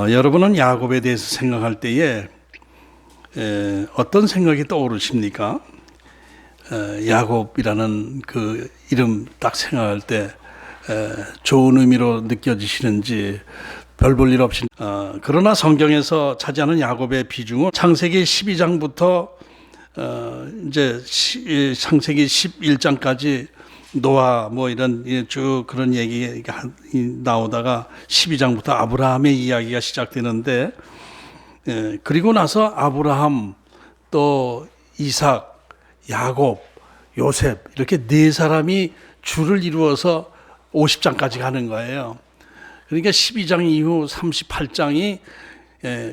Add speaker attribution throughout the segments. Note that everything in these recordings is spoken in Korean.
Speaker 1: 여러분은 야곱에 대해서 생각할 때에 어떤 생각이 떠오르십니까? 야곱이라는 그 이름 딱 생각할 때 좋은 의미로 느껴지시는지 별 볼 일 없이 그러나 성경에서 차지하는 야곱의 비중은 창세기 12장부터 이제 창세기 11장까지 노아 뭐 이런 쭉 그런 얘기가 나오다가 12장부터 아브라함의 이야기가 시작되는데, 그리고 나서 아브라함 또 이삭, 야곱, 요셉 이렇게 네 사람이 줄을 이루어서 50장까지 가는 거예요. 그러니까 12장 이후 38장이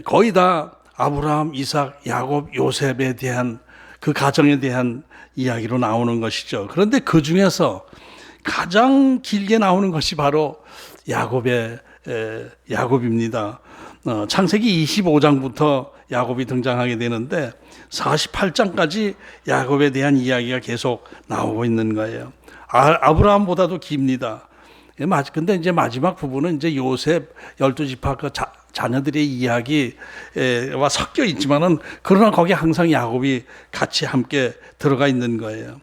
Speaker 1: 거의 다 아브라함, 이삭, 야곱, 요셉에 대한 그 가정에 대한 이야기로 나오는 것이죠. 그런데 그 중에서 가장 길게 나오는 것이 바로 야곱입니다. 창세기 25장부터 야곱이 등장하게 되는데 48장까지 야곱에 대한 이야기가 계속 나오고 있는 거예요. 아브라함보다도 깁니다. 근데 이제 마지막 부분은 이제 요셉 12지파 그 자녀들의 이야기와 섞여 있지만은 그러나 거기에 항상 야곱이 같이 함께 들어가 있는 거예요.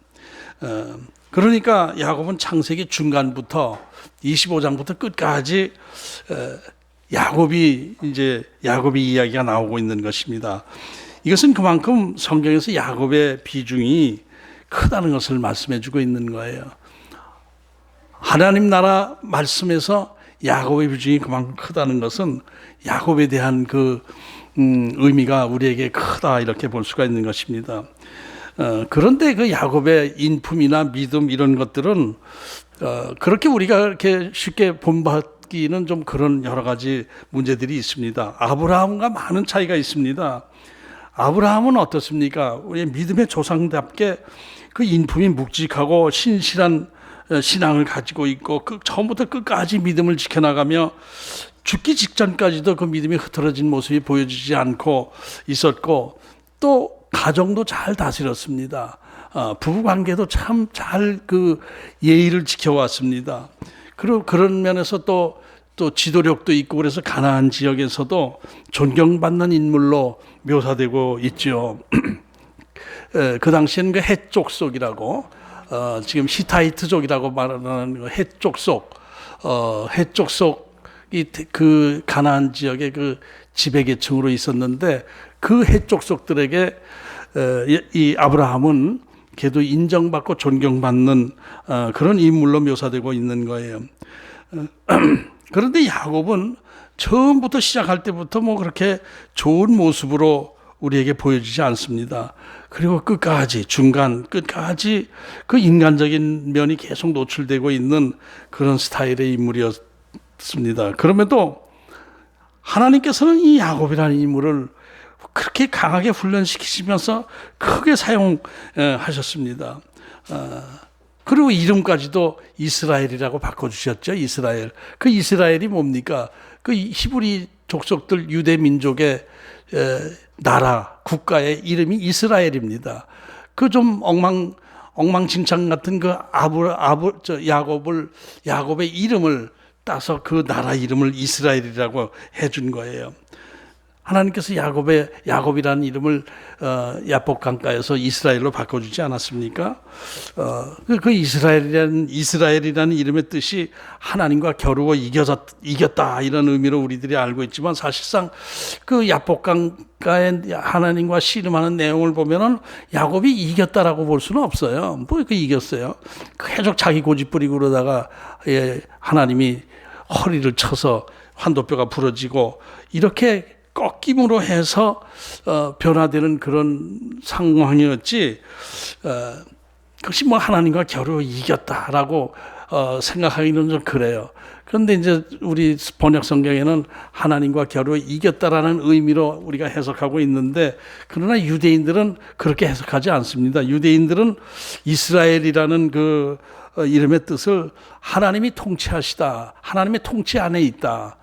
Speaker 1: 그러니까 야곱은 창세기 중간부터 25장부터 끝까지 야곱이 이야기가 나오고 있는 것입니다. 이것은 그만큼 성경에서 야곱의 비중이 크다는 것을 말씀해 주고 있는 거예요. 하나님 나라 말씀에서 야곱의 비중이 그만큼 크다는 것은 야곱에 대한 그 의미가 우리에게 크다 이렇게 볼 수가 있는 것입니다. 그런데 그 야곱의 인품이나 믿음 이런 것들은 그렇게 우리가 이렇게 쉽게 본받기는 좀 그런 여러 가지 문제들이 있습니다. 아브라함과 많은 차이가 있습니다. 아브라함은 어떻습니까? 우리 믿음의 조상답게 그 인품이 묵직하고 신실한 신앙을 가지고 있고 처음부터 끝까지 믿음을 지켜나가며 죽기 직전까지도 그 믿음이 흐트러진 모습이 보여지지 않고 있었고, 또 가정도 잘 다스렸습니다. 부부관계도 참 잘 그 예의를 지켜왔습니다. 그리고 그런 면에서 또 지도력도 있고 그래서 가나안 지역에서도 존경받는 인물로 묘사되고 있죠. 그 당시에는 그 해족속이라고 지금 히타이트족이라고 말하는 해족속, 해족속이 그 가나안 지역의 그 지배계층으로 있었는데 그 해족속들에게 이 아브라함은 걔도 인정받고 존경받는 그런 인물로 묘사되고 있는 거예요. 그런데 야곱은 처음부터 시작할 때부터 뭐 그렇게 좋은 모습으로 우리에게 보여지지 않습니다. 그리고 끝까지 그 인간적인 면이 계속 노출되고 있는 그런 스타일의 인물이었습니다. 그럼에도 하나님께서는 이 야곱이라는 인물을 그렇게 강하게 훈련시키시면서 크게 사용하셨습니다. 그리고 이름까지도 이스라엘이라고 바꿔주셨죠. 이스라엘. 그 이스라엘이 뭡니까? 그 히브리 족속들 유대 민족의 나라, 국가의 이름이 이스라엘입니다. 그 좀 엉망진창 같은 그 야곱의 이름을 따서 그 나라 이름을 이스라엘이라고 해준 거예요. 하나님께서 야곱이라는 이름을 야복강가에서 이스라엘로 바꿔주지 않았습니까? 그 이스라엘이라는 이름의 뜻이 하나님과 겨루고 이겼다 이런 의미로 우리들이 알고 있지만, 사실상 그 야복강가에 하나님과 씨름하는 내용을 보면은 야곱이 이겼다라고 볼 수는 없어요. 뭐 그 이겼어요? 계속 자기 고집 부리고 그러다가 하나님이 허리를 쳐서 환도뼈가 부러지고 이렇게 꺾임으로 해서 변화되는 그런 상황이었지, 그것이 뭐 하나님과 겨루 이겼다라고 생각하기는 좀 그래요. 그런데 이제 우리 번역 성경에는 하나님과 겨루 이겼다라는 의미로 우리가 해석하고 있는데, 그러나 유대인들은 그렇게 해석하지 않습니다. 유대인들은 이스라엘이라는 그 이름의 뜻을 하나님이 통치하시다, 하나님의 통치 안에 있다,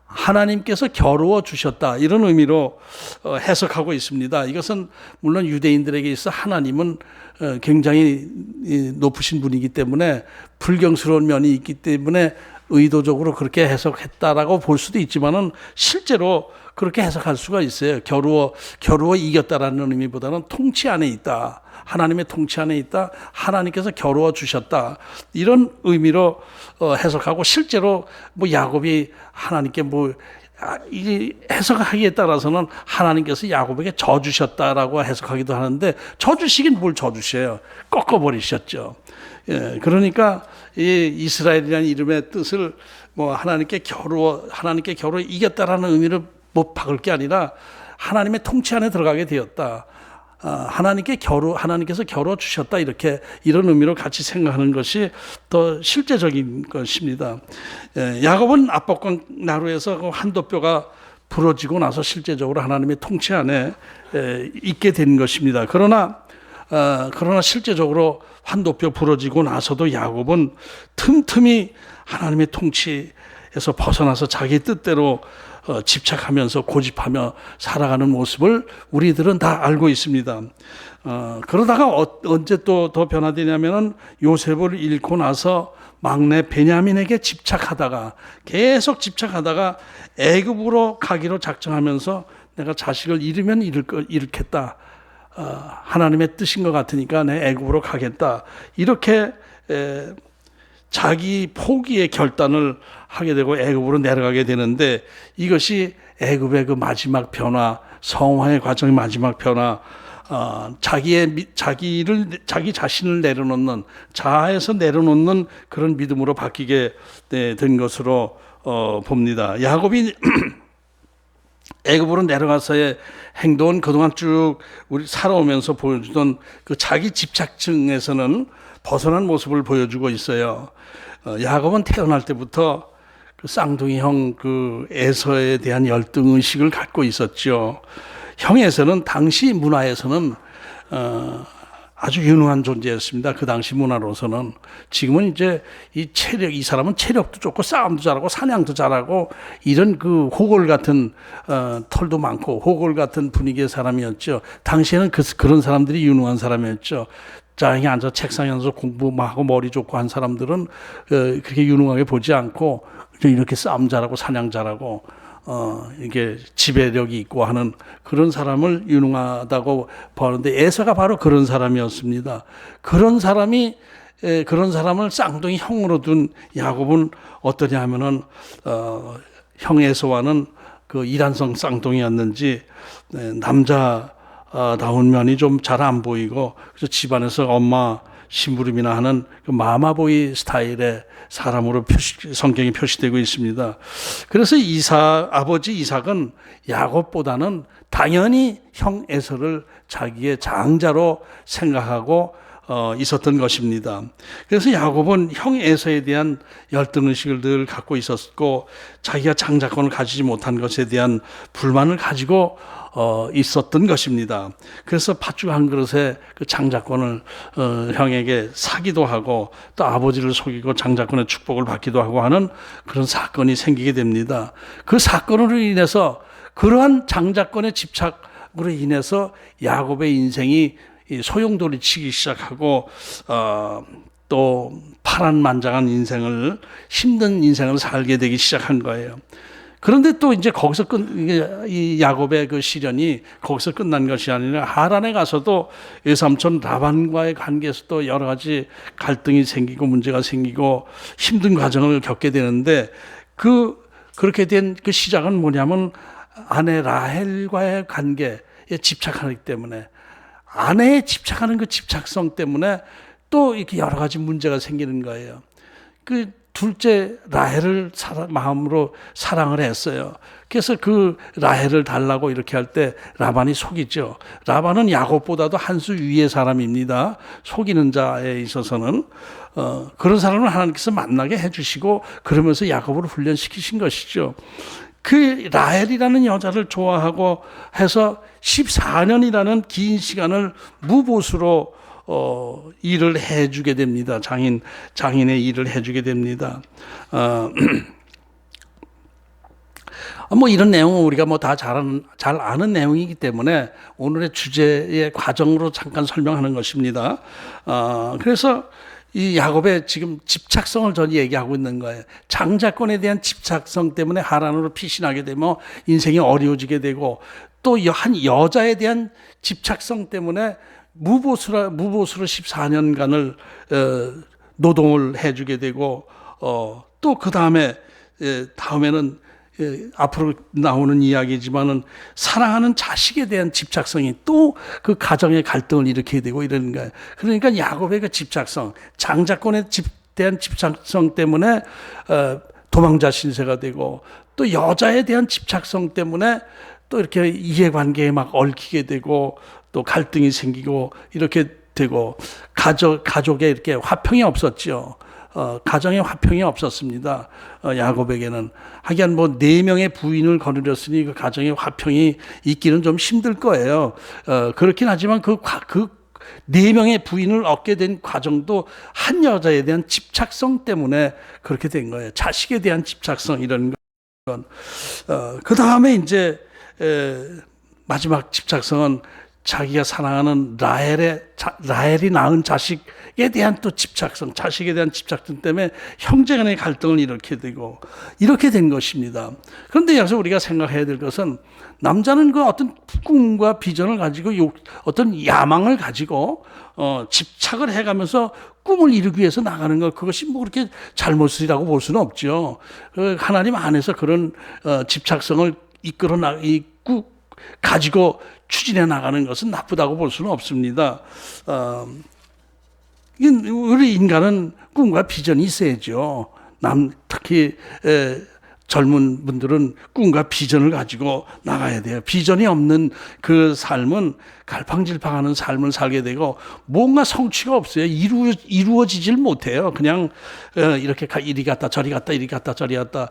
Speaker 1: 하나님께서 겨루어 주셨다, 이런 의미로 해석하고 있습니다. 이것은 물론 유대인들에게 있어 하나님은 굉장히 높으신 분이기 때문에 불경스러운 면이 있기 때문에 의도적으로 그렇게 해석했다라고 볼 수도 있지만은 실제로 그렇게 해석할 수가 있어요. 겨루어 이겼다라는 의미보다는 통치 안에 있다, 하나님의 통치 안에 있다, 하나님께서 겨루어 주셨다, 이런 의미로 해석하고, 실제로 뭐 야곱이 하나님께 이 해석하기에 따라서는 하나님께서 야곱에게 져 주셨다라고 해석하기도 하는데, 져 주시긴 뭘 져 주셔요. 꺾어 버리셨죠. 예, 그러니까 이 이스라엘이라는 이름의 뜻을 뭐 하나님께 겨루어 이겼다라는 의미를 못 박을 게 아니라 하나님의 통치 안에 들어가게 되었다, 하나님께서 겨루어 주셨다, 이런 의미로 같이 생각하는 것이 더 실제적인 것입니다. 야곱은 압박과 나루에서 한도뼈가 부러지고 나서 실제적으로 하나님의 통치 안에 있게 된 것입니다. 그러나 실제적으로 한도뼈 부러지고 나서도 야곱은 틈틈이 하나님의 통치에서 벗어나서 자기 뜻대로 집착하면서 고집하며 살아가는 모습을 우리들은 다 알고 있습니다. 그러다가 언제 또 더 변화되냐면은 요셉을 잃고 나서 막내 베냐민에게 계속 집착하다가 애굽으로 가기로 작정하면서 내가 자식을 잃으면 잃겠다, 하나님의 뜻인 것 같으니까 내 애굽으로 가겠다, 이렇게 자기 포기의 결단을 하게 되고 애굽으로 내려가게 되는데, 이것이 애굽의 그 마지막 변화, 성화의 과정의 마지막 변화, 자기 자신을 내려놓는, 자아에서 내려놓는 그런 믿음으로 바뀌게 된 것으로 봅니다. 야곱이 애굽으로 내려가서의 행동은 그동안 쭉 우리 살아오면서 보여주던 그 자기 집착증에서는 벗어난 모습을 보여주고 있어요. 야곱은 태어날 때부터 그 쌍둥이 형 에서에 대한 열등 의식을 갖고 있었죠. 형 에서는 당시 문화에서는 아주 유능한 존재였습니다. 그 당시 문화로서는. 지금은 이제 이 사람은 체력도 좋고 싸움도 잘하고 사냥도 잘하고 이런 그 호골 같은 털도 많고 호골 같은 분위기의 사람이었죠. 당시에는 그런 사람들이 유능한 사람이었죠. 자랑에 앉아 책상에 앉아서 공부하고 머리 좋고 한 사람들은 그렇게 유능하게 보지 않고 이렇게 싸움 잘하고 사냥 잘하고 이게 지배력이 있고 하는 그런 사람을 유능하다고 보는데, 에서가 바로 그런 사람이었습니다. 그런 사람을 쌍둥이 형으로 둔 야곱은 어떠냐 하면은 형 에서와는 그 이란성 쌍둥이였는지 남자다운 면이 좀 잘 안 보이고, 그래서 집안에서 엄마 심부름이나 하는 그 마마보이 스타일의 사람으로 성경이 표시되고 있습니다. 그래서 아버지 이삭은 야곱보다는 당연히 형 에서를 자기의 장자로 생각하고 있었던 것입니다. 그래서 야곱은 형 에서에 대한 열등의식을 늘 갖고 있었고, 자기가 장자권을 가지지 못한 것에 대한 불만을 가지고 있었던 것입니다. 그래서 팥죽 한 그릇에 그 장자권을 형에게 사기도 하고, 또 아버지를 속이고 장자권의 축복을 받기도 하고 하는 그런 사건이 생기게 됩니다. 그 사건으로 인해서, 그러한 장자권의 집착으로 인해서 야곱의 인생이 소용돌이치기 시작하고 또 파란만장한 힘든 인생을 살게 되기 시작한 거예요. 그런데 또 이제 거기서 이 야곱의 그 시련이 거기서 끝난 것이 아니라 하란에 가서도 외삼촌 라반과의 관계에서도 여러 가지 갈등이 생기고 문제가 생기고 힘든 과정을 겪게 되는데, 그렇게 된 그 시작은 뭐냐면 아내 라헬과의 관계에 집착하기 때문에, 아내에 집착하는 그 집착성 때문에 또 이렇게 여러 가지 문제가 생기는 거예요. 그 둘째 라헬을 마음으로 사랑을 했어요. 그래서 그 라헬을 달라고 이렇게 할 때 라반이 속이죠. 라반은 야곱보다도 한 수 위의 사람입니다. 속이는 자에 있어서는 그런 사람을 하나님께서 만나게 해주시고 그러면서 야곱을 훈련시키신 것이죠. 그 라헬이라는 여자를 좋아하고 해서 14년이라는 긴 시간을 무보수로 일을 해주게 됩니다. 장인의 일을 해주게 됩니다. 뭐 이런 내용은 우리가 뭐 다 잘 아는 내용이기 때문에 오늘의 주제의 과정으로 잠깐 설명하는 것입니다. 그래서 이 야곱의 지금 집착성을 전 얘기하고 있는 거예요. 장자권에 대한 집착성 때문에 하란으로 피신하게 되면 인생이 어려워지게 되고 또 한 여자에 대한 집착성 때문에 무보수로 14년간을 노동을 해주게 되고 또 그 다음에는 앞으로 나오는 이야기지만은 사랑하는 자식에 대한 집착성이 또 그 가정의 갈등을 일으키게 되고 이러는 거예요. 그러니까 야곱의 그 집착성, 장자권에 대한 집착성 때문에 도망자 신세가 되고 또 여자에 대한 집착성 때문에 또 이렇게 이해관계에 막 얽히게 되고 또 갈등이 생기고 이렇게 되고 가족에 이렇게 화평이 없었죠. 가정에 화평이 없었습니다. 야곱에게는 하기야 뭐 4명의 부인을 거느렸으니 그 가정에 화평이 있기는 좀 힘들 거예요. 그렇긴 하지만 그 4명의 부인을 얻게 된 과정도 한 여자에 대한 집착성 때문에 그렇게 된 거예요. 자식에 대한 집착성 이런 건. 그 다음에 이제 마지막 집착성은 자기가 사랑하는 라헬이 낳은 자식에 대한 또 집착성, 자식에 대한 집착성 때문에 형제 간의 갈등을 일으키게 되고 이렇게 된 것입니다. 그런데 여기서 우리가 생각해야 될 것은 남자는 그 어떤 꿈과 비전을 가지고 어떤 야망을 가지고 집착을 해가면서 꿈을 이루기 위해서 나가는 것, 그것이 뭐 그렇게 잘못이라고 볼 수는 없죠. 하나님 안에서 그런 집착성을 가지고 추진해 나가는 것은 나쁘다고 볼 수는 없습니다. 우리 인간은 꿈과 비전이 있어야죠. 특히 젊은 분들은 꿈과 비전을 가지고 나가야 돼요. 비전이 없는 그 삶은 갈팡질팡하는 삶을 살게 되고 뭔가 성취가 없어요. 이루어지질 못해요. 그냥 이렇게 이리 갔다 저리 갔다 이리 갔다 저리 갔다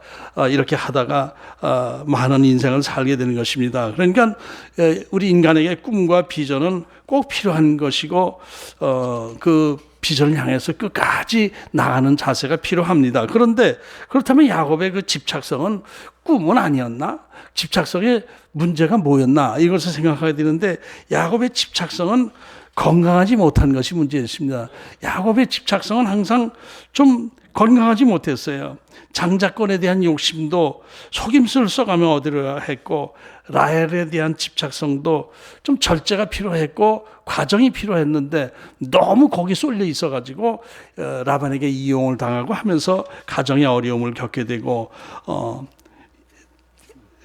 Speaker 1: 이렇게 하다가 많은 인생을 살게 되는 것입니다. 그러니까 우리 인간에게 꿈과 비전은 꼭 필요한 것이고 그 비전을 향해서 끝까지 나가는 자세가 필요합니다. 그런데 그렇다면 야곱의 그 집착성은 꿈은 아니었나? 집착성의 문제가 뭐였나? 이것을 생각하게 되는데 야곱의 집착성은 건강하지 못한 것이 문제였습니다. 야곱의 집착성은 항상 좀 건강하지 못했어요. 장자권에 대한 욕심도 속임수를 써가며 얻으려 했고 라헬에 대한 집착성도 좀 절제가 필요했고 과정이 필요했는데 너무 거기 쏠려 있어가지고 라반에게 이용을 당하고 하면서 가정의 어려움을 겪게 되고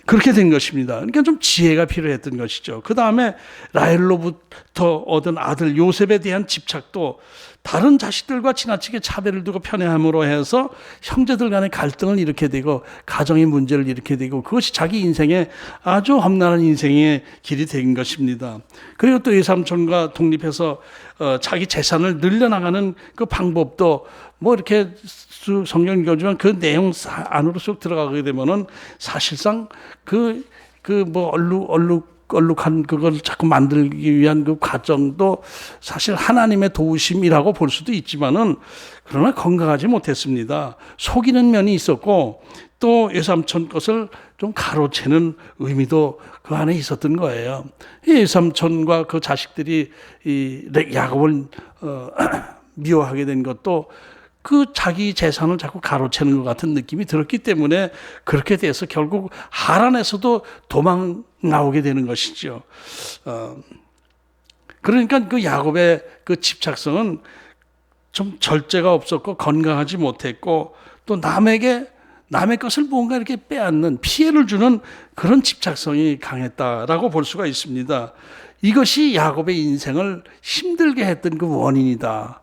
Speaker 1: 그렇게 된 것입니다. 그러니까 좀 지혜가 필요했던 것이죠. 그 다음에 라헬로부터 얻은 아들 요셉에 대한 집착도 다른 자식들과 지나치게 차별을 두고 편애함으로 해서 형제들 간의 갈등을 일으키게 되고 가정의 문제를 일으키게 되고 그것이 자기 인생의 아주 험난한 인생의 길이 된 것입니다. 그리고 또 외삼촌과 독립해서 자기 재산을 늘려나가는 그 방법도 뭐 이렇게 성경 읽어주면 그 내용 안으로 쑥 들어가게 되면은 사실상 뭐 얼룩한 그걸 자꾸 만들기 위한 그 과정도 사실 하나님의 도우심이라고 볼 수도 있지만은 그러나 건강하지 못했습니다. 속이는 면이 있었고 또 외삼촌 것을 좀 가로채는 의미도 그 안에 있었던 거예요. 이 외삼촌과 그 자식들이 이 야곱을 미워하게 된 것도 그 자기 재산을 자꾸 가로채는 것 같은 느낌이 들었기 때문에 그렇게 돼서 결국 하란에서도 도망 나오게 되는 것이죠. 그러니까 그 야곱의 그 집착성은 좀 절제가 없었고 건강하지 못했고 또 남의 것을 뭔가 이렇게 빼앗는 피해를 주는 그런 집착성이 강했다라고 볼 수가 있습니다. 이것이 야곱의 인생을 힘들게 했던 그 원인이다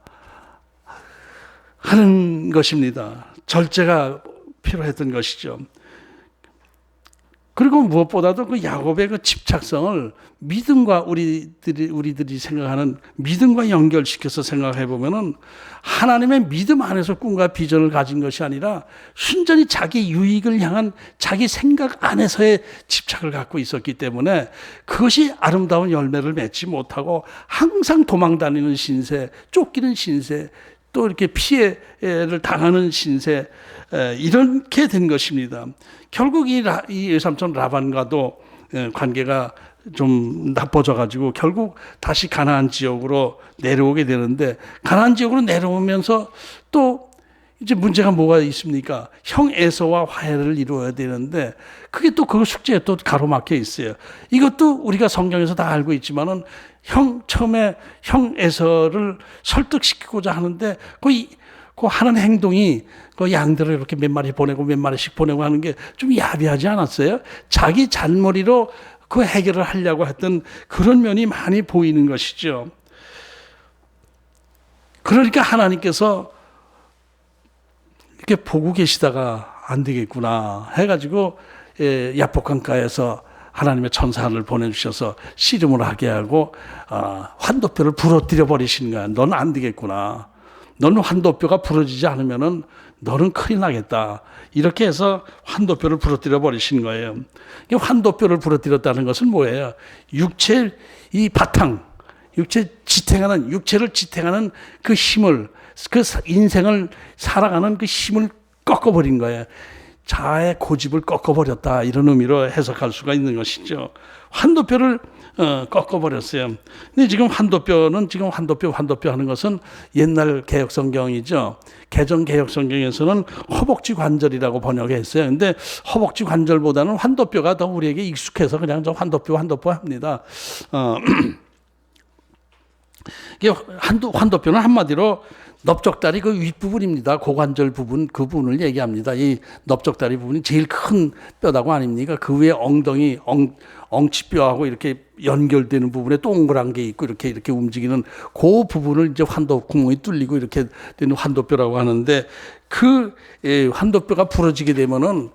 Speaker 1: 하는 것입니다. 절제가 필요했던 것이죠. 그리고 무엇보다도 그 야곱의 그 집착성을 믿음과 우리들이 생각하는 믿음과 연결시켜서 생각해 보면은 하나님의 믿음 안에서 꿈과 비전을 가진 것이 아니라 순전히 자기 유익을 향한 자기 생각 안에서의 집착을 갖고 있었기 때문에 그것이 아름다운 열매를 맺지 못하고 항상 도망다니는 신세, 쫓기는 신세, 또 이렇게 피해를 당하는 신세, 이렇게 된 것입니다. 결국 이 외삼촌 라반과도 관계가 좀 나빠져 가지고 결국 다시 가나안 지역으로 내려오게 되는데, 가나안 지역으로 내려오면서 또 이제 문제가 뭐가 있습니까? 형 에서와 화해를 이루어야 되는데 그게 또 그 숙제에 또 가로막혀 있어요. 이것도 우리가 성경에서 다 알고 있지만은 처음에 형 에서를 설득시키고자 하는데 그 하는 행동이 그 양들을 이렇게 몇 마리 보내고 몇 마리씩 보내고 하는 게 좀 야비하지 않았어요? 자기 잔머리로 그 해결을 하려고 했던 그런 면이 많이 보이는 것이죠. 그러니까 하나님께서 이렇게 보고 계시다가 안 되겠구나 해가지고 야복강가에서 하나님의 천사를 보내주셔서 씨름을 하게 하고 환도뼈를 부러뜨려 버리시는 거야. 너는 안 되겠구나. 너는 환도뼈가 부러지지 않으면은 너는 큰일 나겠다. 이렇게 해서 환도뼈를 부러뜨려 버리신 거예요. 환도뼈를 부러뜨렸다는 것은 뭐예요? 육체 이 바탕, 육체를 지탱하는 그 힘을, 그 인생을 살아가는 그 힘을 꺾어버린 거예요. 자아의 고집을 꺾어버렸다, 이런 의미로 해석할 수가 있는 것이죠. 환도뼈를 꺾어버렸어요. 근데 지금 환도뼈 하는 것은 옛날 개혁성경이죠. 개정 개혁성경에서는 허벅지 관절이라고 번역했어요. 근데 허벅지 관절보다는 환도뼈가 더 우리에게 익숙해서 그냥 저 환도뼈 합니다. 환도뼈는 한마디로 넓적다리 그 윗부분입니다. 고관절 부분, 그 부분을 얘기합니다. 이 넓적다리 부분이 제일 큰 뼈다고 아닙니까? 그 위에 엉덩이, 엉치뼈하고 이렇게 연결되는 부분에 동그란 게 있고 이렇게 움직이는 그 부분을 이제 환도 구멍이 뚫리고 이렇게 되는 환도뼈라고 하는데, 그 환도뼈가 부러지게 되면은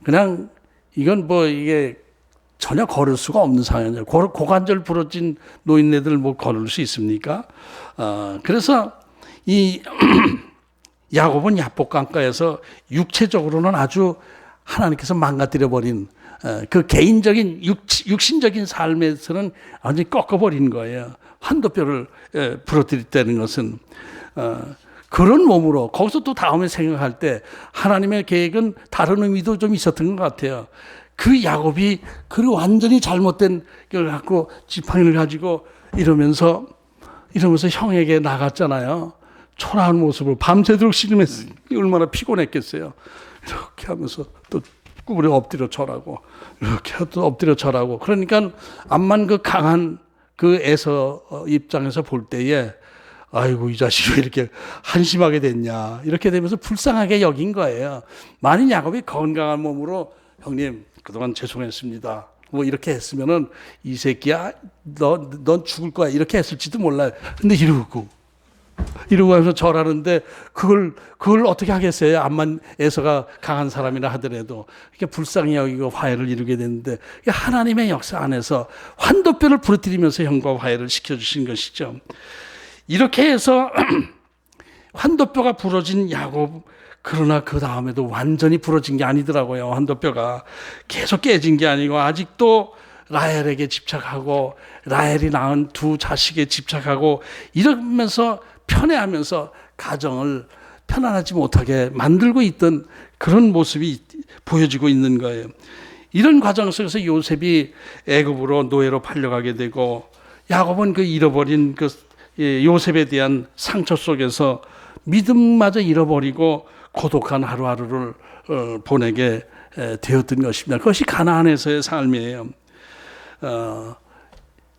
Speaker 1: 그냥 이건 뭐 이게 전혀 걸을 수가 없는 상황이에요. 고관절 부러진 노인네들 뭐 걸을 수 있습니까? 그래서 이 야곱은 야복강가에서 육체적으로는 아주 하나님께서 망가뜨려 버린 그 개인적인 육신적인 삶에서는 완전히 꺾어버린 거예요. 환도뼈를 부러뜨렸다는 것은 그런 몸으로, 거기서 또 다음에 생각할 때 하나님의 계획은 다른 의미도 좀 있었던 것 같아요. 그 야곱이 그 완전히 잘못된 걸 갖고 지팡이를 가지고 이러면서 형에게 나갔잖아요. 초라한 모습을 밤새도록 씨름했어요. 얼마나 피곤했겠어요. 이렇게 하면서 또 구부려 엎드려 절하고, 이렇게 또 엎드려 절하고. 그러니까 암만 그 강한 그 에서 입장에서 볼 때에 아이고 이 자식이 왜 이렇게 한심하게 됐냐, 이렇게 되면서 불쌍하게 여긴 거예요. 만일 야곱이 건강한 몸으로 형님 그동안 죄송했습니다, 뭐 이렇게 했으면은 이 새끼야 넌 죽을 거야 이렇게 했을지도 몰라요. 근데 이러고 하면서 절하는데 그걸 어떻게 하겠어요? 암만 에서가 강한 사람이라 하더라도 이렇게 불쌍히 여기고 화해를 이루게 되는데, 하나님의 역사 안에서 환도뼈를 부러뜨리면서 형과 화해를 시켜주신 것이죠. 이렇게 해서 환도뼈가 부러진 야곱, 그러나 그 다음에도 완전히 부러진 게 아니더라고요. 환도뼈가 계속 깨진 게 아니고 아직도 라헬에게 집착하고 라헬이 낳은 두 자식에 집착하고 이러면서 편애하면서 가정을 편안하지 못하게 만들고 있던 그런 모습이 보여지고 있는 거예요. 이런 과정 속에서 요셉이 애굽으로 노예로 팔려가게 되고, 야곱은 그 잃어버린 그 요셉에 대한 상처 속에서 믿음마저 잃어버리고 고독한 하루하루를 보내게 되었던 것입니다. 그것이 가나안에서의 삶이에요.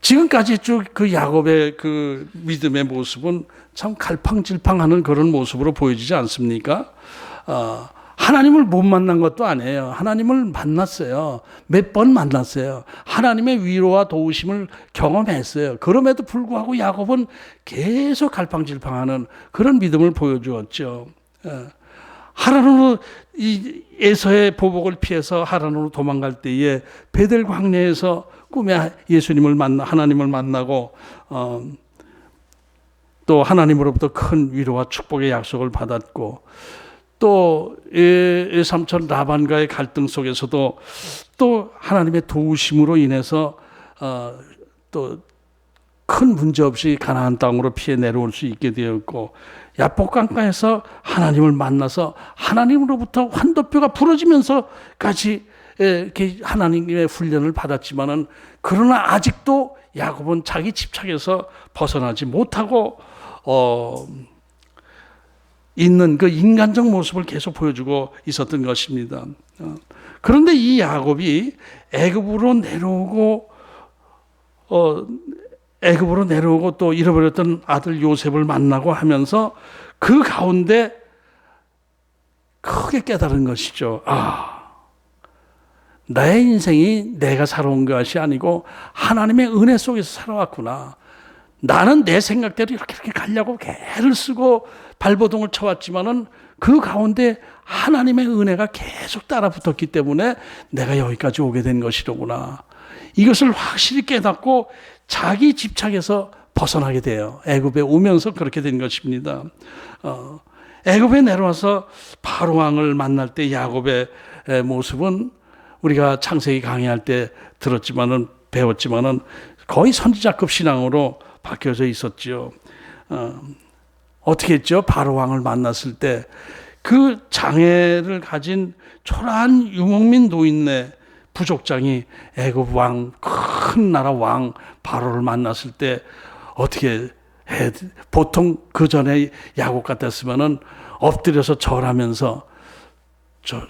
Speaker 1: 지금까지 쭉 그 야곱의 그 믿음의 모습은 참 갈팡질팡하는 그런 모습으로 보여지지 않습니까? 하나님을 못 만난 것도 아니에요. 하나님을 만났어요. 몇 번 만났어요. 하나님의 위로와 도우심을 경험했어요. 그럼에도 불구하고 야곱은 계속 갈팡질팡하는 그런 믿음을 보여주었죠. 하란으로 이 에서의 보복을 피해서 하란으로 도망갈 때에 베델 광야에서 꿈에 예수님을 하나님을 만나고 또 하나님으로부터 큰 위로와 축복의 약속을 받았고, 또 삼촌 라반과의 갈등 속에서도 또 하나님의 도우심으로 인해서 또 큰 문제 없이 가나안 땅으로 피해 내려올 수 있게 되었고, 야복강가에서 하나님을 만나서 하나님으로부터 환도뼈가 부러지면서까지 이렇게 하나님의 훈련을 받았지만은, 그러나 아직도 야곱은 자기 집착에서 벗어나지 못하고 있는 그 인간적 모습을 계속 보여주고 있었던 것입니다. 그런데 이 야곱이 애굽으로 내려오고 또 잃어버렸던 아들 요셉을 만나고 하면서 그 가운데 크게 깨달은 것이죠. 나의 인생이 내가 살아온 것이 아니고 하나님의 은혜 속에서 살아왔구나. 나는 내 생각대로 이렇게 가려고 애를 쓰고 발버둥을 쳐왔지만은 그 가운데 하나님의 은혜가 계속 따라 붙었기 때문에 내가 여기까지 오게 된 것이로구나. 이것을 확실히 깨닫고 자기 집착에서 벗어나게 돼요. 애굽에 오면서 그렇게 된 것입니다. 애굽에 내려와서 바로 왕을 만날 때 야곱의 모습은 우리가 창세기 강의할 때 배웠지만은 거의 선지자급 신앙으로 바뀌어져 있었지요. 어떻게 했죠? 바로 왕을 만났을 때 그 장애를 가진 초라한 유목민 노인네 부족장이 애굽 왕, 큰 나라 왕 바로를 만났을 때 어떻게 해? 보통 그 전에 야곱 같았으면은 엎드려서 절하면서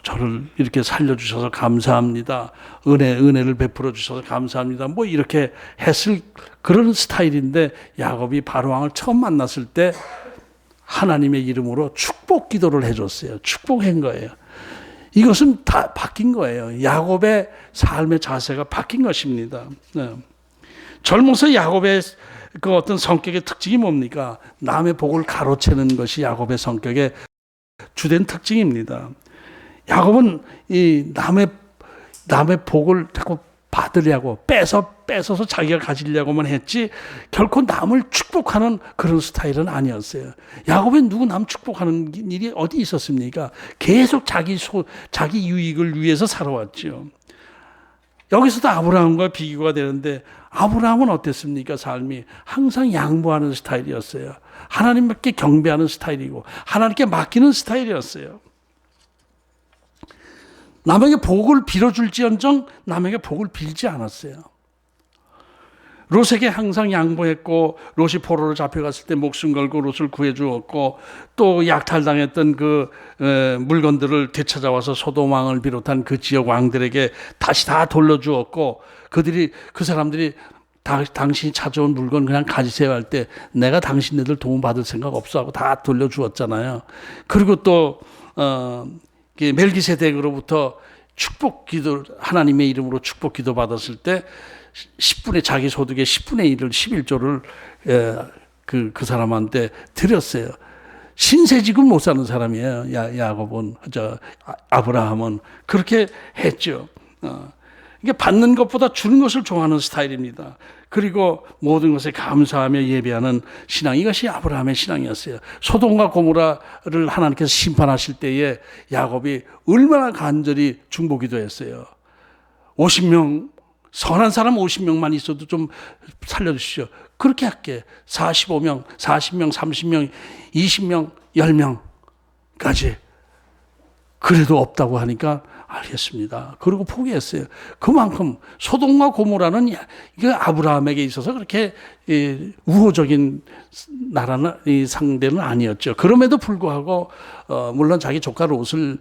Speaker 1: 저를 이렇게 살려주셔서 감사합니다. 은혜를 베풀어 주셔서 감사합니다. 뭐 이렇게 했을 그런 스타일인데, 야곱이 바로 왕을 처음 만났을 때 하나님의 이름으로 축복 기도를 해줬어요. 축복한 거예요. 이것은 다 바뀐 거예요. 야곱의 삶의 자세가 바뀐 것입니다. 젊어서 야곱의 그 어떤 성격의 특징이 뭡니까? 남의 복을 가로채는 것이 야곱의 성격의 주된 특징입니다. 야곱은 이 남의 복을 자꾸 받으려고 뺏어서 자기가 가지려고만 했지, 결코 남을 축복하는 그런 스타일은 아니었어요. 야곱은 누구 남 축복하는 일이 어디 있었습니까? 계속 자기 유익을 위해서 살아왔죠. 여기서도 아브라함과 비교가 되는데, 아브라함은 어땠습니까? 삶이 항상 양보하는 스타일이었어요. 하나님께 경배하는 스타일이고 하나님께 맡기는 스타일이었어요. 남에게 복을 빌어줄지언정 남에게 복을 빌지 않았어요. 롯에게 항상 양보했고, 롯이 포로로 잡혀갔을 때 목숨 걸고 롯을 구해주었고, 또 약탈당했던 그 물건들을 되찾아와서 소돔 왕을 비롯한 그 지역 왕들에게 다시 다 돌려주었고, 그 사람들이 당신이 찾아온 물건 그냥 가지세요 할 때 내가 당신네들 도움 받을 생각 없어 하고 다 돌려주었잖아요. 그리고 또 멜기세덱으로부터 축복 기도, 하나님의 이름으로 축복 기도 받았을 때 10분의 자기 소득의 10분의 1을 11조를 그 사람한테 드렸어요. 신세지금 못 사는 사람이에요. 야곱은, 아브라함은 그렇게 했죠. 이게 받는 것보다 주는 것을 좋아하는 스타일입니다. 그리고 모든 것에 감사하며 예배하는 신앙, 이것이 아브라함의 신앙이었어요. 소돔과 고모라를 하나님께서 심판하실 때에 야곱이 얼마나 간절히 중보기도했어요. 50명, 선한 사람 50명만 있어도 좀 살려주시죠. 그렇게 할게. 45명, 40명, 30명, 20명, 10명까지. 그래도 없다고 하니까 알겠습니다. 그리고 포기했어요. 그만큼 소돔과 고모라는 아브라함에게 있어서 그렇게 우호적인 나라는 상대는 아니었죠. 그럼에도 불구하고 물론 자기 조카 롯을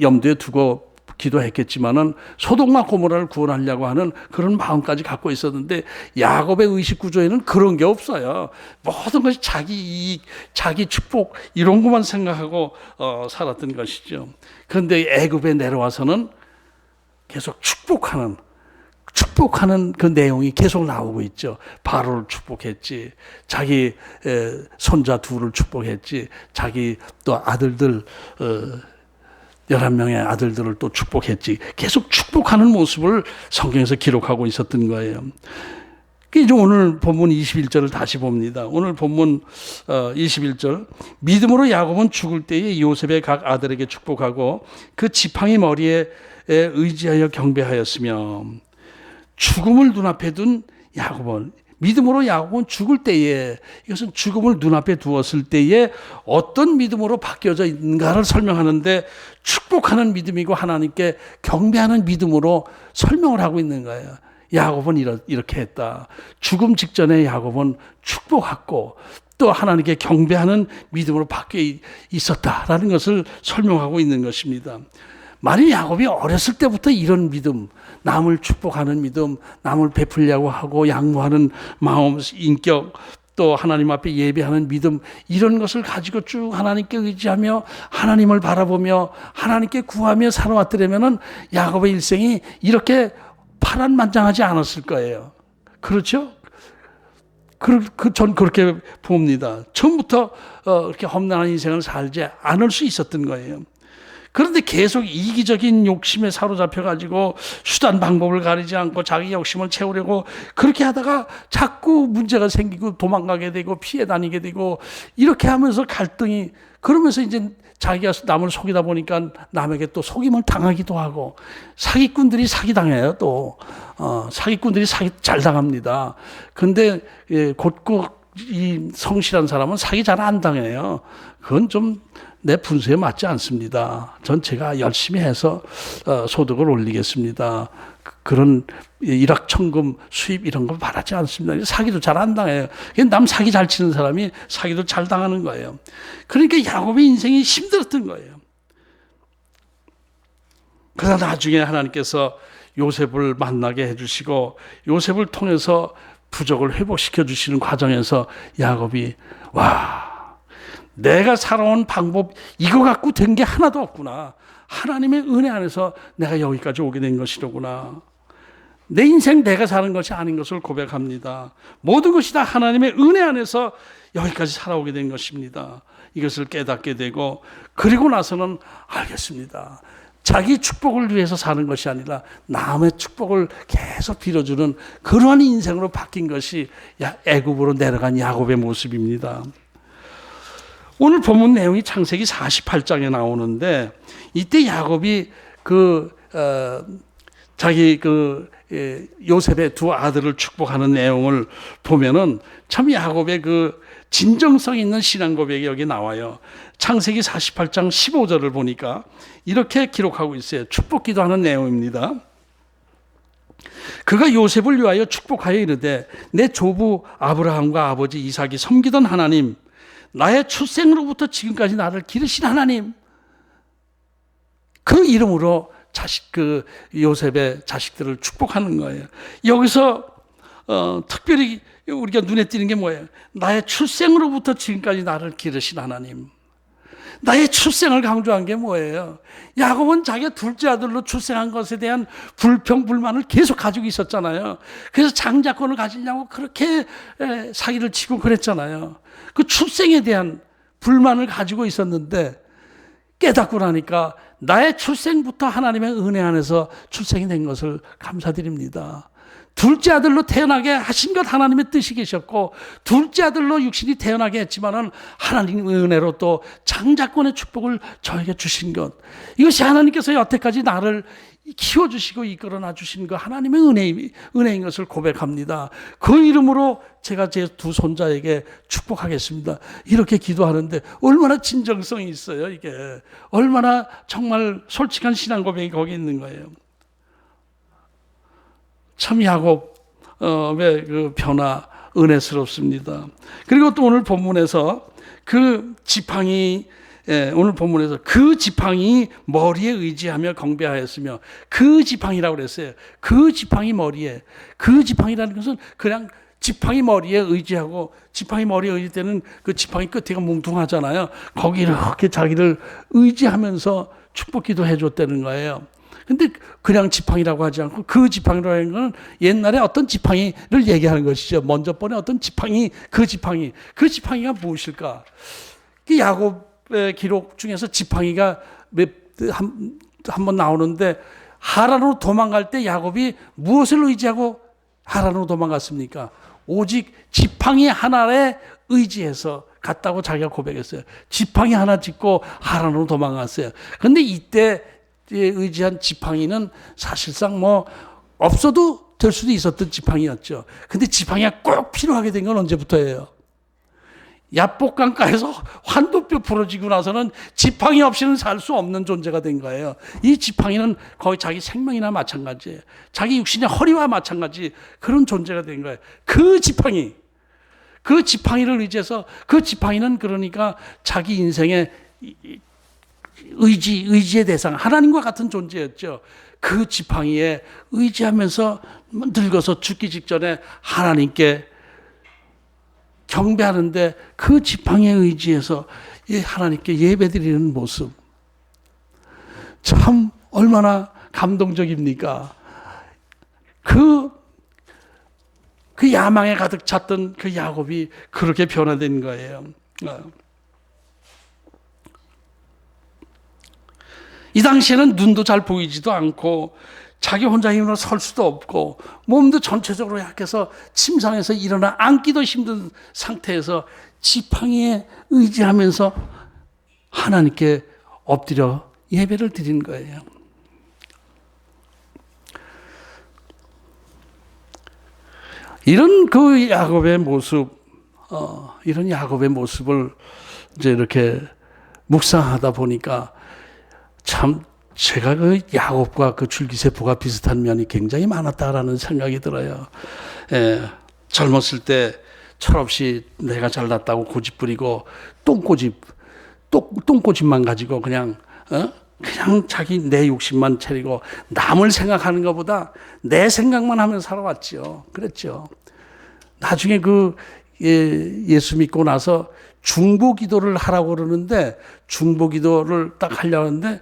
Speaker 1: 염두에 두고 기도했겠지만은 소돔과 고모라를 구원하려고 하는 그런 마음까지 갖고 있었는데, 야곱의 의식 구조에는 그런 게 없어요. 모든 것이 자기 이익, 자기 축복 이런 것만 생각하고 살았던 것이죠. 그런데 애굽에 내려와서는 계속 축복 축복하는 그 내용이 계속 나오고 있죠. 바로를 축복했지, 자기 손자 둘을 축복했지, 자기 또 아들들 11명의 아들들을 또 축복했지. 계속 축복하는 모습을 성경에서 기록하고 있었던 거예요. 이제 오늘 본문 21절을 다시 봅니다. 오늘 본문 21절, 믿음으로 야곱은 죽을 때에 요셉의 각 아들에게 축복하고 그 지팡이 머리에 의지하여 경배하였으며, 죽음을 눈앞에 둔 야곱은, 믿음으로 야곱은 죽을 때에, 이것은 죽음을 눈앞에 두었을 때에 어떤 믿음으로 바뀌어져 있는가를 설명하는데, 축복하는 믿음이고 하나님께 경배하는 믿음으로 설명을 하고 있는 거예요. 야곱은 이렇게 했다. 죽음 직전에 야곱은 축복했고 또 하나님께 경배하는 믿음으로 바뀌어 있었다라는 것을 설명하고 있는 것입니다. 만일 야곱이 어렸을 때부터 이런 믿음, 남을 축복하는 믿음, 남을 베풀려고 하고 양보하는 마음, 인격, 또 하나님 앞에 예배하는 믿음, 이런 것을 가지고 쭉 하나님께 의지하며 하나님을 바라보며 하나님께 구하며 살아왔더라면 야곱의 일생이 이렇게 파란만장하지 않았을 거예요. 그렇죠? 전 그렇게 봅니다. 처음부터 이렇게 험난한 인생을 살지 않을 수 있었던 거예요. 그런데 계속 이기적인 욕심에 사로잡혀가지고 수단 방법을 가리지 않고 자기 욕심을 채우려고 그렇게 하다가 자꾸 문제가 생기고 도망가게 되고 피해 다니게 되고 이렇게 하면서 갈등이, 그러면서 이제 자기가 남을 속이다 보니까 남에게 또 속임을 당하기도 하고, 사기꾼들이 사기당해요. 또 사기꾼들이 사기 잘 당합니다. 근데 곧고 이 성실한 사람은 사기 잘 안 당해요. 그건 좀 내 분수에 맞지 않습니다. 전 제가 열심히 해서 소득을 올리겠습니다. 그런 일확천금 수입 이런 거 바라지 않습니다. 사기도 잘 안 당해요. 남 사기 잘 치는 사람이 사기도 잘 당하는 거예요. 그러니까 야곱의 인생이 힘들었던 거예요. 그러나 나중에 하나님께서 요셉을 만나게 해주시고 요셉을 통해서 부족을 회복시켜 주시는 과정에서 야곱이, 와, 내가 살아온 방법 이거 갖고 된 게 하나도 없구나. 하나님의 은혜 안에서 내가 여기까지 오게 된 것이로구나. 내 인생 내가 사는 것이 아닌 것을 고백합니다. 모든 것이 다 하나님의 은혜 안에서 여기까지 살아오게 된 것입니다. 이것을 깨닫게 되고, 그리고 나서는 알겠습니다. 자기 축복을 위해서 사는 것이 아니라 남의 축복을 계속 빌어주는 그러한 인생으로 바뀐 것이 애굽으로 내려간 야곱의 모습입니다. 오늘 본문 내용이 창세기 48장에 나오는데, 이때 야곱이 자기 요셉의 두 아들을 축복하는 내용을 보면은 참 야곱의 그 진정성 있는 신앙 고백이 여기 나와요. 창세기 48장 15절을 보니까 이렇게 기록하고 있어요. 축복 기도하는 내용입니다. 그가 요셉을 위하여 축복하여 이르되, 내 조부 아브라함과 아버지 이삭이 섬기던 하나님, 나의 출생으로부터 지금까지 나를 기르신 하나님, 그 이름으로 요셉의 자식들을 축복하는 거예요. 여기서 특별히 우리가 눈에 띄는 게 뭐예요? 나의 출생으로부터 지금까지 나를 기르신 하나님. 나의 출생을 강조한 게 뭐예요? 야곱은 자기가 둘째 아들로 출생한 것에 대한 불평, 불만을 계속 가지고 있었잖아요. 그래서 장자권을 가지려고 그렇게 사기를 치고 그랬잖아요. 그 출생에 대한 불만을 가지고 있었는데 깨닫고 나니까 나의 출생부터 하나님의 은혜 안에서 출생이 된 것을 감사드립니다. 둘째 아들로 태어나게 하신 것 하나님의 뜻이 계셨고, 둘째 아들로 육신이 태어나게 했지만은 하나님의 은혜로 또 장자권의 축복을 저에게 주신 것, 이것이 하나님께서 여태까지 나를 키워주시고 이끌어놔 주신 것 하나님의 은혜인 것을 고백합니다. 그 이름으로 제가 제 두 손자에게 축복하겠습니다. 이렇게 기도하는데 얼마나 진정성이 있어요. 이게 얼마나 정말 솔직한 신앙 고백이 거기 있는 거예요. 참 야곱의 그 변화 은혜스럽습니다. 그리고 또 오늘 본문에서 그 지팡이 머리에 의지하며 경배하였으며, 그 지팡이라고 그랬어요. 그 지팡이 머리에, 그 지팡이라는 것은 그냥 지팡이 머리에 의지하고, 지팡이 머리에 의지 때는 그 지팡이 끝에가 뭉퉁하잖아요. 거기 이렇게 자기를 의지하면서 축복 기도해 줬다는 거예요. 근데 그냥 지팡이라고 하지 않고 그 지팡이라고 하는 건 옛날에 어떤 지팡이를 얘기하는 것이죠. 먼저 번에 어떤 지팡이, 그 지팡이가 무엇일까? 그 야곱의 기록 중에서 지팡이가 한 번 나오는데 하란으로 도망갈 때 야곱이 무엇을 의지하고 하란으로 도망갔습니까? 오직 지팡이 하나에 의지해서 갔다고 자기가 고백했어요. 지팡이 하나 짚고 하란으로 도망갔어요. 그런데 이때 의지한 지팡이는 사실상 뭐 없어도 될 수도 있었던 지팡이였죠. 근데 지팡이가 꼭 필요하게 된 건 언제부터예요? 야복강가에서 환도뼈 부러지고 나서는 지팡이 없이는 살 수 없는 존재가 된 거예요. 이 지팡이는 거의 자기 생명이나 마찬가지예요. 자기 육신의 허리와 마찬가지 그런 존재가 된 거예요. 그 지팡이를 의지해서 그 지팡이는 그러니까 자기 인생의 의지의 대상, 하나님과 같은 존재였죠. 그 지팡이에 의지하면서 늙어서 죽기 직전에 하나님께 경배하는데 그 지팡이에 의지해서 하나님께 예배드리는 모습. 참 얼마나 감동적입니까? 그 야망에 가득 찼던 그 야곱이 그렇게 변화된 거예요. 이 당시에는 눈도 잘 보이지도 않고 자기 혼자 힘으로 설 수도 없고 몸도 전체적으로 약해서 침상에서 일어나 앉기도 힘든 상태에서 지팡이에 의지하면서 하나님께 엎드려 예배를 드린 거예요. 이런 그 야곱의 모습, 이런 야곱의 모습을 이제 이렇게 묵상하다 보니까 참 제가 그 야곱과 그 줄기세포가 비슷한 면이 굉장히 많았다라는 생각이 들어요. 젊었을 때 철없이 내가 잘났다고 고집부리고 똥꼬집만 가지고 그냥 자기 내 욕심만 차리고 남을 생각하는 것보다 내 생각만 하면서 살아왔죠. 그랬죠. 나중에 예수 믿고 나서 중보기도를 하라고 그러는데 중보기도를 딱 하려고 하는데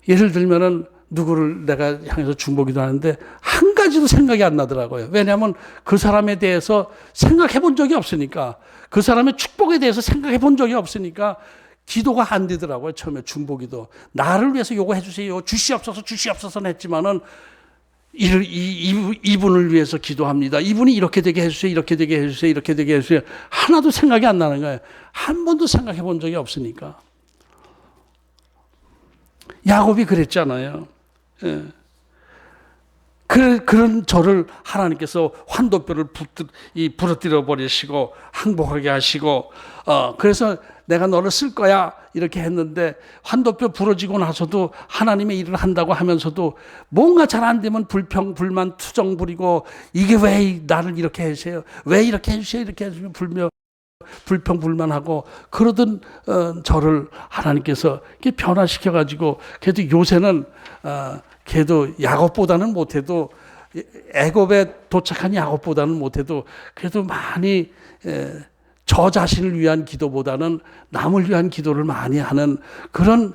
Speaker 1: 예를 들면은 누구를 내가 향해서 중보기도 하는데 한 가지도 생각이 안 나더라고요. 왜냐하면 그 사람에 대해서 생각해 본 적이 없으니까, 그 사람의 축복에 대해서 생각해 본 적이 없으니까 기도가 안 되더라고요. 처음에 중보기도. 나를 위해서 요거 해주세요. 주시옵소서는 했지만은 이분을 위해서 기도합니다. 이분이 이렇게 되게 해주세요. 이렇게 되게 해주세요. 이렇게 되게 해주세요. 하나도 생각이 안 나는 거예요. 한 번도 생각해 본 적이 없으니까. 야곱이 그랬잖아요. 예. 그런 저를 하나님께서 환도뼈를 부러뜨려 버리시고 항복하게 하시고, 그래서 내가 너를 쓸 거야 이렇게 했는데 환도뼈 부러지고 나서도 하나님의 일을 한다고 하면서도 뭔가 잘 안 되면 불평, 불만, 투정 부리고 이게 왜 나를 이렇게 해주세요? 왜 이렇게 해주세요? 이렇게 해주면 불평, 불만하고 그러던 저를 하나님께서 이렇게 변화시켜가지고 그래도 요새는 걔도 야곱보다는 못해도 애굽에 도착한 야곱보다는 못해도 그래도 많이 저 자신을 위한 기도보다는 남을 위한 기도를 많이 하는 그런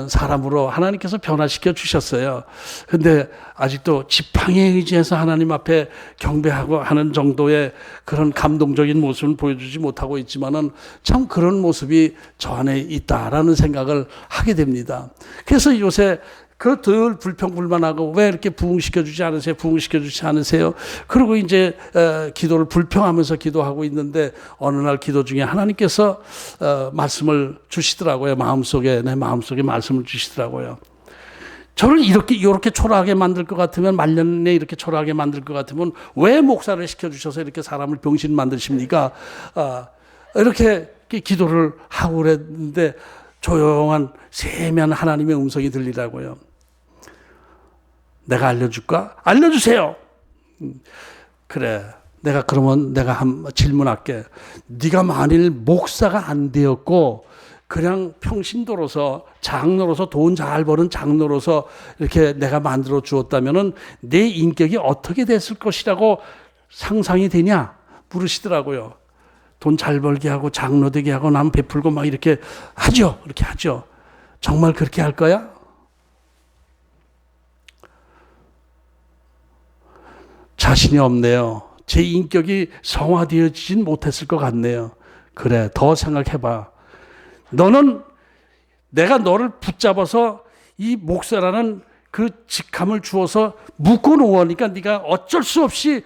Speaker 1: 사람으로 하나님께서 변화시켜 주셨어요. 근데 아직도 지팡이에 의지해서 하나님 앞에 경배하고 하는 정도의 그런 감동적인 모습을 보여주지 못하고 있지만은 참 그런 모습이 저 안에 있다라는 생각을 하게 됩니다. 그래서 요새 늘 불평불만하고 왜 이렇게 부흥시켜주지 않으세요? 그리고 이제 기도를 불평하면서 기도하고 있는데 어느 날 기도 중에 하나님께서 말씀을 주시더라고요. 내 마음속에 말씀을 주시더라고요. 저를 이렇게 초라하게 만들 것 같으면, 말년에 이렇게 초라하게 만들 것 같으면 왜 목사를 시켜주셔서 이렇게 사람을 병신 만드십니까? 이렇게 기도를 하고 그랬는데 조용한 세미한 하나님의 음성이 들리더라고요. 내가 알려줄까? 알려주세요. 그래. 그러면 내가 한번 질문할게. 네가 만일 목사가 안 되었고 그냥 평신도로서 장로로서 돈 잘 버는 장로로서 이렇게 내가 만들어 주었다면은 내 인격이 어떻게 됐을 것이라고 상상이 되냐? 물으시더라고요. 돈 잘 벌게 하고 장로 되게 하고 남 베풀고 막 이렇게 하죠. 그렇게 하죠. 정말 그렇게 할 거야? 자신이 없네요. 제 인격이 성화되어지진 못했을 것 같네요. 그래, 더 생각해봐. 내가 너를 붙잡아서 이 목사라는 그 직함을 주어서 묶어 놓으니까 네가 어쩔 수 없이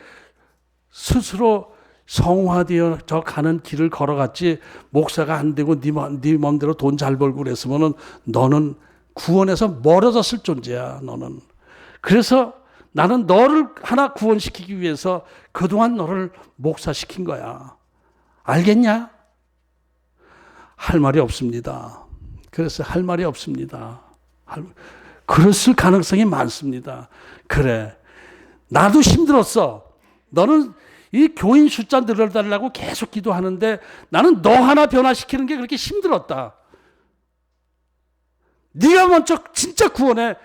Speaker 1: 스스로 성화되어져 가는 길을 걸어갔지, 목사가 안 되고 네 맘대로 돈 잘 벌고 그랬으면은 너는 구원에서 멀어졌을 존재야, 너는. 그래서 나는 너를 하나 구원시키기 위해서 그동안 너를 목사시킨 거야. 알겠냐? 할 말이 없습니다. 그래서 할 말이 없습니다. 그랬을 가능성이 많습니다. 그래, 나도 힘들었어. 너는 이 교인 숫자 늘어달라고 계속 기도하는데 나는 너 하나 변화시키는 게 그렇게 힘들었다. 네가 먼저 진짜 구원에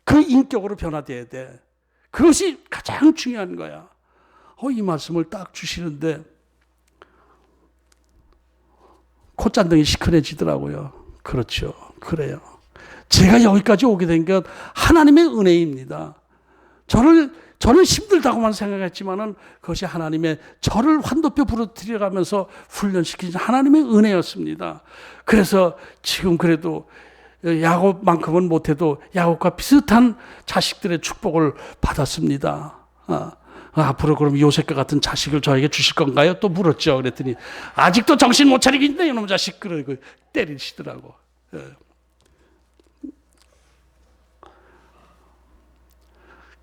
Speaker 1: 그 인격으로 변화돼야 돼. 그것이 가장 중요한 거야. 이 말씀을 딱 주시는데 콧잔등이 시큰해지더라고요. 그렇죠. 그래요. 제가 여기까지 오게 된 것 하나님의 은혜입니다. 저는 힘들다고만 생각했지만은 그것이 하나님의 저를 환도표 부러뜨려가면서 훈련시킨 하나님의 은혜였습니다. 그래서 지금 그래도 야곱만큼은 못해도 야곱과 비슷한 자식들의 축복을 받았습니다. 앞으로 그럼 요셉과 같은 자식을 저에게 주실 건가요? 또 물었죠. 그랬더니 아직도 정신 못 차리고 있네 이놈 자식. 그러고 때리시더라고.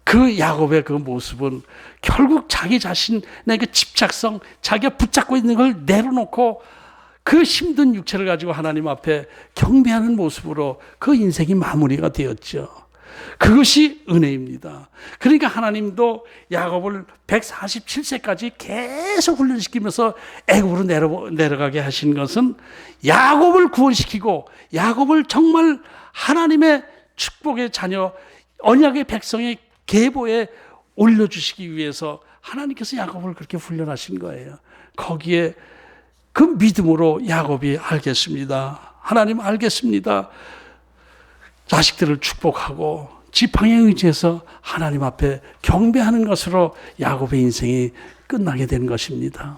Speaker 1: 그 야곱의 그 모습은 결국 자기 자신의 그 집착성, 자기가 붙잡고 있는 걸 내려놓고 그 힘든 육체를 가지고 하나님 앞에 경배하는 모습으로 그 인생이 마무리가 되었죠. 그것이 은혜입니다. 그러니까 하나님도 야곱을 147세까지 계속 훈련시키면서 애굽으로 내려가게 하신 것은 야곱을 구원시키고 야곱을 정말 하나님의 축복의 자녀, 언약의 백성의 계보에 올려주시기 위해서 하나님께서 야곱을 그렇게 훈련하신 거예요. 거기에 그 믿음으로 야곱이 알겠습니다. 하나님 알겠습니다. 자식들을 축복하고 지팡이에 의지해서 하나님 앞에 경배하는 것으로 야곱의 인생이 끝나게 되는 것입니다.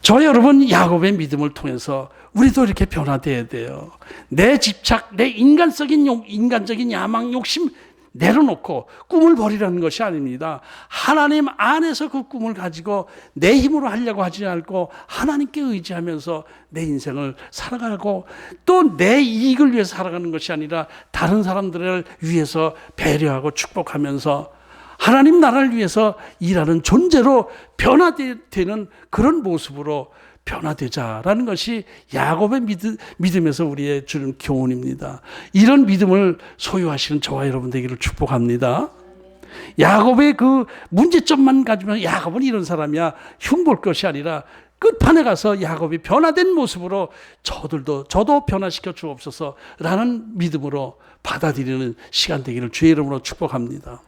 Speaker 1: 저 여러분, 야곱의 믿음을 통해서 우리도 이렇게 변화되어야 돼요. 내 집착, 내 인간적인 야망, 욕심 내려놓고 꿈을 버리라는 것이 아닙니다. 하나님 안에서 그 꿈을 가지고 내 힘으로 하려고 하지 않고 하나님께 의지하면서 내 인생을 살아가고 또 내 이익을 위해서 살아가는 것이 아니라 다른 사람들을 위해서 배려하고 축복하면서 하나님 나라를 위해서 일하는 존재로 변화되는 그런 모습으로 변화되자라는 것이 야곱의 믿음에서 우리의 주는 교훈입니다. 이런 믿음을 소유하시는 저와 여러분 되기를 축복합니다. 야곱의 그 문제점만 가지면 야곱은 이런 사람이야 흉볼 것이 아니라 끝판에 가서 야곱이 변화된 모습으로 저도 변화시켜 주옵소서라는 믿음으로 받아들이는 시간 되기를 주의 이름으로 축복합니다.